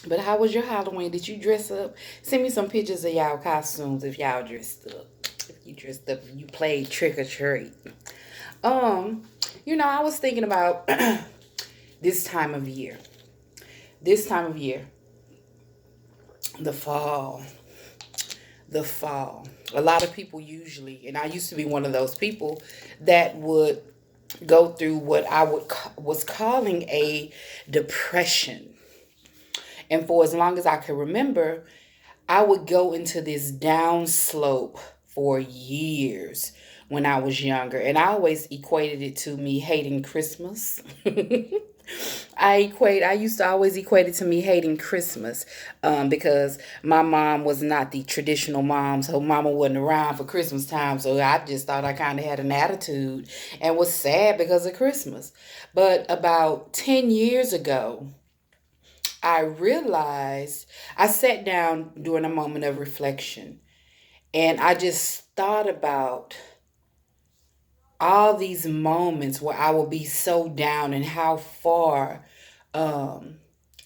But how was your Halloween? Did you dress up? Send me some pictures of y'all costumes if y'all dressed up. If you dressed up, you played trick or treat. Um, I was thinking about this time of year. This time of year, the fall. The fall. A lot of people usually, and I used to be one of those people that would go through what was calling a depression. And for as long as I can remember, I would go into this down slope for years when I was younger. And I always equated it to me hating Christmas. I used to always equate it to me hating Christmas, because my mom was not the traditional mom, so mama wasn't around for Christmas time, so I just thought I kind of had an attitude and was sad because of Christmas. But about 10 years ago, I realized, I sat down during a moment of reflection and I just thought about all these moments where I would be so down and um,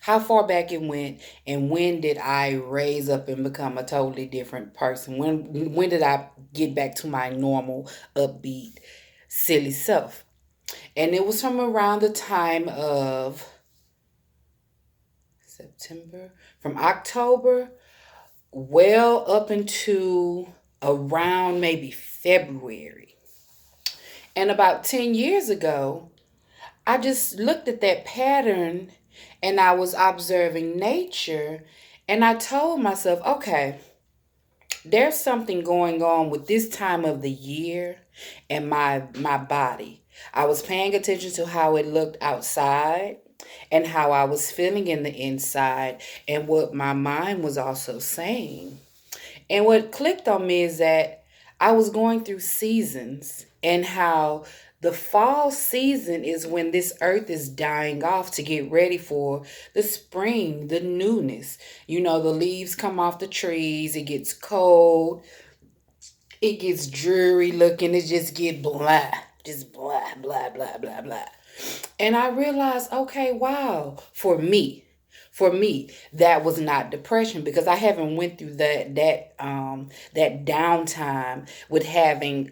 how far back it went, and when did I raise up and become a totally different person? When did I get back to my normal, upbeat, silly self? And it was from around the time of September, from October well up into around maybe February. And about 10 years ago, I just looked at that pattern and I was observing nature, and I told myself, okay, there's something going on with this time of the year and my body. I was paying attention to how it looked outside and how I was feeling in the inside and what my mind was also saying. And what clicked on me is that I was going through seasons, and how the fall season is when this earth is dying off to get ready for the spring, the newness. The leaves come off the trees, it gets cold, it gets dreary looking, it just get blah, just blah, blah, blah, blah, blah. And I realized, okay, wow, for me, that was not depression, because I haven't went through that downtime with having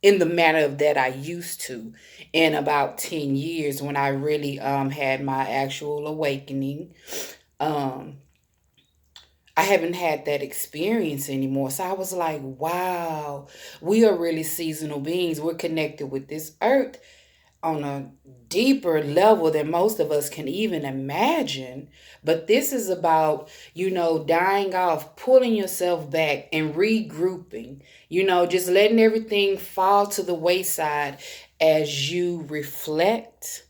in the manner of that I used to in about 10 years, when I really had my actual awakening. Um I haven't had that experience anymore. So I was like, wow, we are really seasonal beings. We're connected with this earth on a deeper level than most of us can even imagine. But this is about, dying off, pulling yourself back and regrouping, just letting everything fall to the wayside as you reflect.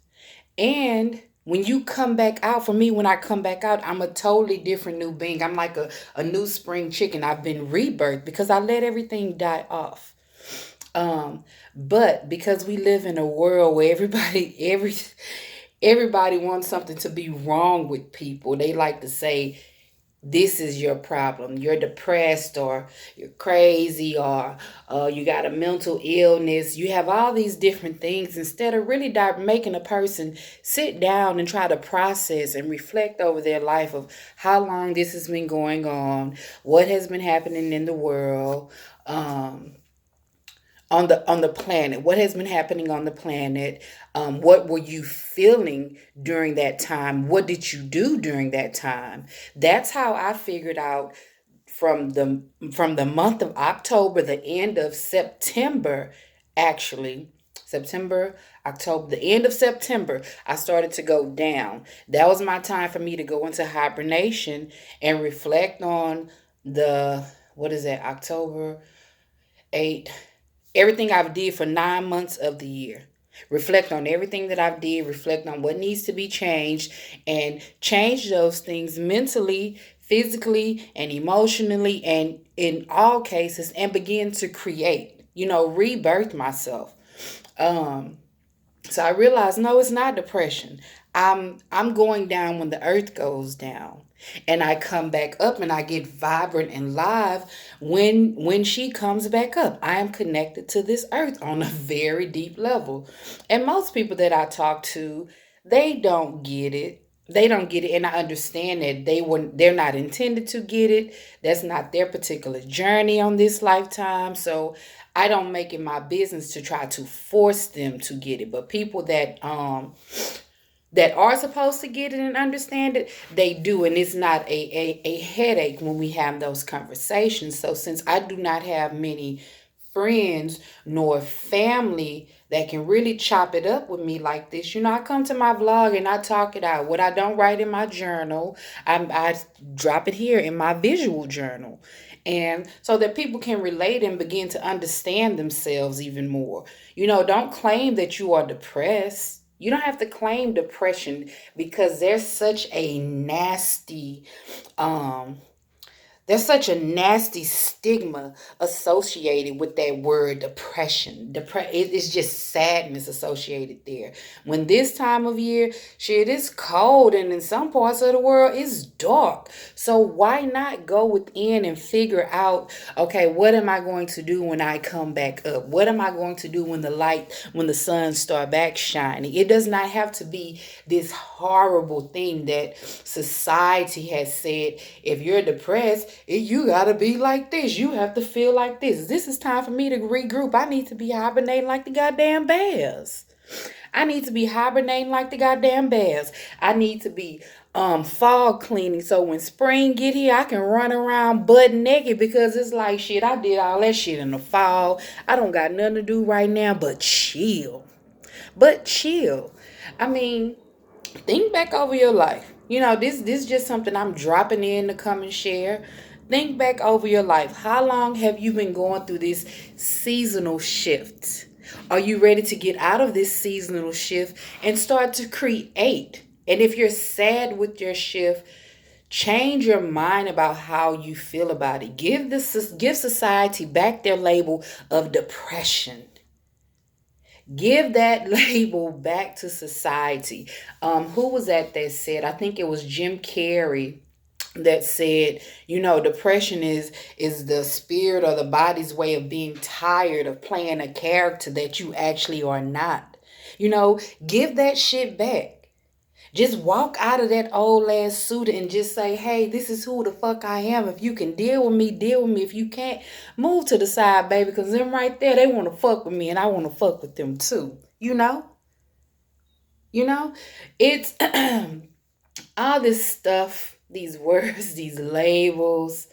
And when you come back out, for me, when I come back out, I'm a totally different new being. I'm like a new spring chicken. I've been rebirthed because I let everything die off. But because we live in a world where everybody wants something to be wrong with people. They like to say, this is your problem. You're depressed, or you're crazy, or you got a mental illness. You have all these different things, instead of really making a person sit down and try to process and reflect over their life of how long this has been going on, what has been happening in the world. On the planet, what has been happening on the planet, what were you feeling during that time, what did you do during that time. That's how I figured out, from the month of October, the end of September, actually, September, October, the end of September, I started to go down. That was my time for me to go into hibernation and reflect on the, what is that, October 8, everything I've did for 9 months of the year. Reflect on everything that I've did, reflect on what needs to be changed, and change those things mentally, physically, and emotionally, and in all cases, and begin to create, rebirth myself. Um, so I realized, no, it's not depression. I'm going down when the earth goes down. And I come back up and I get vibrant and live when she comes back up. I am connected to this earth on a very deep level. And most people that I talk to, they don't get it. They don't get it, and I understand that they're not intended to get it. That's not their particular journey on this lifetime. So I don't make it my business to try to force them to get it. But people that are supposed to get it and understand it, they do. And it's not a headache when we have those conversations. So since I do not have many friends nor family that can really chop it up with me like this, I come to my vlog and I talk it out. What I don't write in my journal, I drop it here in my visual journal. And so that people can relate and begin to understand themselves even more. Don't claim that you are depressed. You don't have to claim depression because um there's such a nasty stigma associated with that word depression. It's just sadness associated there. When this time of year, shit, it's cold, and in some parts of the world, it's dark. So why not go within and figure out, okay, what am I going to do when I come back up? What am I going to do when the sun start back shining? It does not have to be this horrible thing that society has said. If you're depressed, you gotta be like this. You have to feel like this. This is time for me to regroup. I need to be hibernating like the goddamn bears. I need to be hibernating like the goddamn bears. I need to be fall cleaning so when spring get here I can run around butt naked, because it's like, shit, I did all that shit in the fall. I don't got nothing to do right now but chill. But chill. I mean, think back over your life. This is just something I'm dropping in to come and share. Think back over your life. How long have you been going through this seasonal shift? Are you ready to get out of this seasonal shift and start to create? And if you're sad with your shift, change your mind about how you feel about it. Give society back their label of depression. Give that label back to society. Who was that said? I think it was Jim Carrey that said, depression is the spirit or the body's way of being tired of playing a character that you actually are not. Give that shit back. Just walk out of that old ass suit and just say, hey, this is who the fuck I am. If you can deal with me, deal with me. If you can't, move to the side, baby. Because them right there, they want to fuck with me and I want to fuck with them too. You know? You know? It's all this stuff, these words, these labels.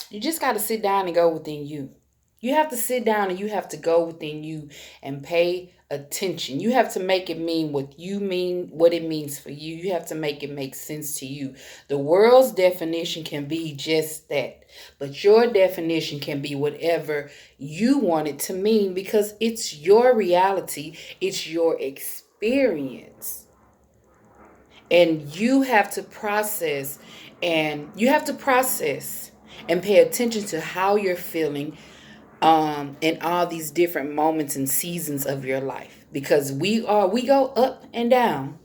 You just got to sit down and go within you. You have to sit down and you have to go within you and pay attention. You have to make it mean what it means for you. You have to make it make sense to you. The world's definition can be just that, but your definition can be whatever you want it to mean, because it's your reality, it's your experience. And you have to process and pay attention to how you're feeling in all these different moments and seasons of your life, because we go up and down.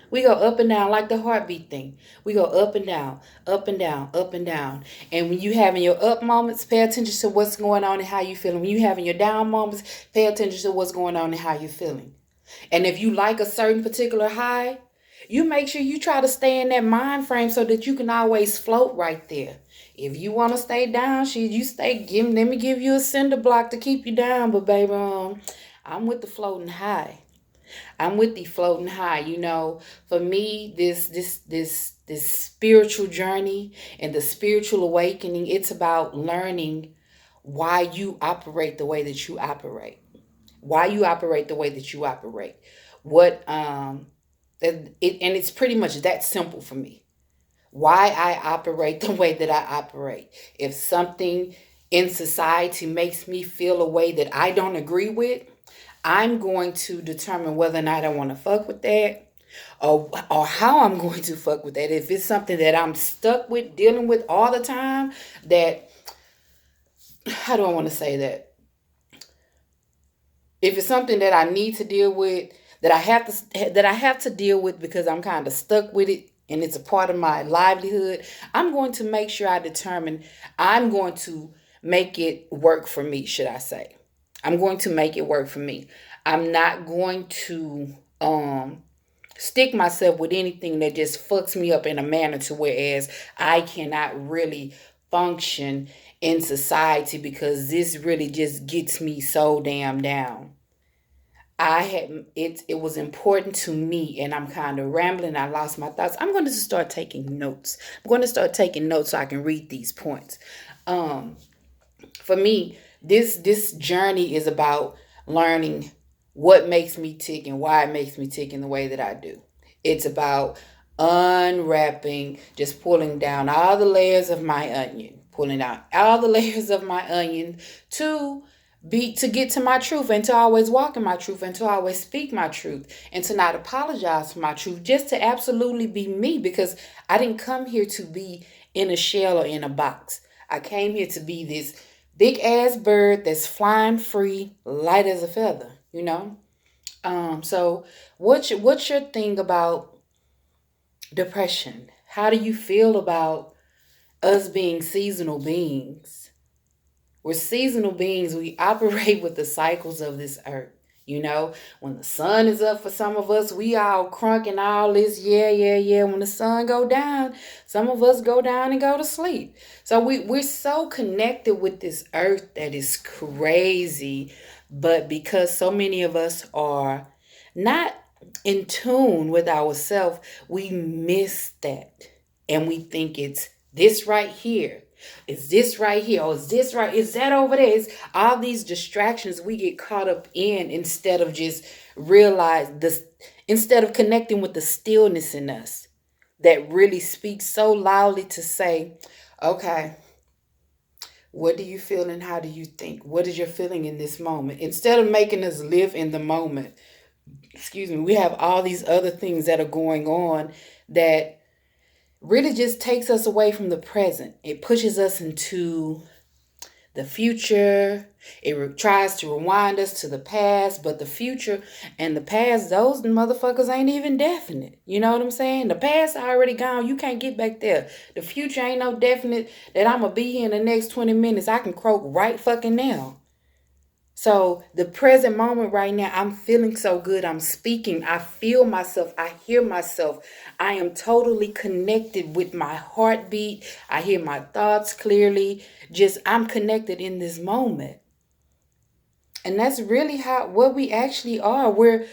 We go up and down like the heartbeat thing. We go up and down, up and down, up and down. And when you having your up moments, pay attention to what's going on and how you feeling. When you having your down moments, pay attention to what's going on and how you feeling. And if you like a certain particular high, you make sure you try to stay in that mind frame so that you can always float right there. If you want to stay down, shit, you stay. Let me give you a cinder block to keep you down. But baby, I'm with the floating high. I'm with the floating high. For me, this spiritual journey and the spiritual awakening, it's about learning why you operate the way that you operate. Why you operate the way that you operate. What and it's pretty much that simple for me. Why I operate the way that I operate. If something in society makes me feel a way that I don't agree with, I'm going to determine whether or not I want to fuck with that, or how I'm going to fuck with that. If it's something that I'm stuck with, dealing with all the time, that, how do I want to say that? If it's something that I need to deal with, that I have to deal with because I'm kind of stuck with it and it's a part of my livelihood, I'm going to make sure I determine I'm going to make it work for me, should I say. I'm going to make it work for me. I'm not going to stick myself with anything that just fucks me up in a manner to whereas I cannot really function in society because this really just gets me so damn down. It was important to me, and I'm kind of rambling. I lost my thoughts. I'm going to start taking notes. I'm going to start taking notes so I can read these points. Um, for me, this journey is about learning what makes me tick and why it makes me tick in the way that I do. It's about unwrapping, just pulling down all the layers of my onion, pulling out all the layers of my onion to to get to my truth and to always walk in my truth and to always speak my truth and to not apologize for my truth, just to absolutely be me because I didn't come here to be in a shell or in a box. I came here to be this big ass bird that's flying free, light as a feather, you know? So what's your thing about depression? How do you feel about us being seasonal beings? We're seasonal beings. We operate with the cycles of this earth. You know, when the sun is up for some of us, we all crunk and all this, yeah, yeah, yeah. When the sun go down, some of us go down and go to sleep. So we're so connected with this earth that is crazy. But because so many of us are not in tune with ourselves, we miss that. And we think it's this right here. Is this right here? Or is this right? Is that over there? It's all these distractions we get caught up in instead of just realize this, instead of connecting with the stillness in us that really speaks so loudly to say, okay, what do you feel and how do you think? What is your feeling in this moment? Instead of making us live in the moment, excuse me, we have all these other things that are going on that really just takes us away from the present. It pushes us into the future. Tries to rewind us to the past, but the future and the past, those motherfuckers ain't even definite. You know what I'm saying? The past already gone. You can't get back there. The future ain't no definite that I'm gonna be here in the next 20 minutes. I can croak right fucking now. So the present moment right now, I'm feeling so good. I'm speaking. I feel myself. I hear myself. I am totally connected with my heartbeat. I hear my thoughts clearly. Just I'm connected in this moment. And that's really how what we actually are. We're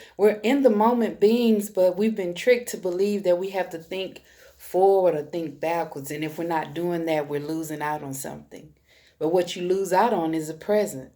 in the moment beings, but we've been tricked to believe that we have to think forward or think backwards. And if we're not doing that, we're losing out on something. But what you lose out on is the present.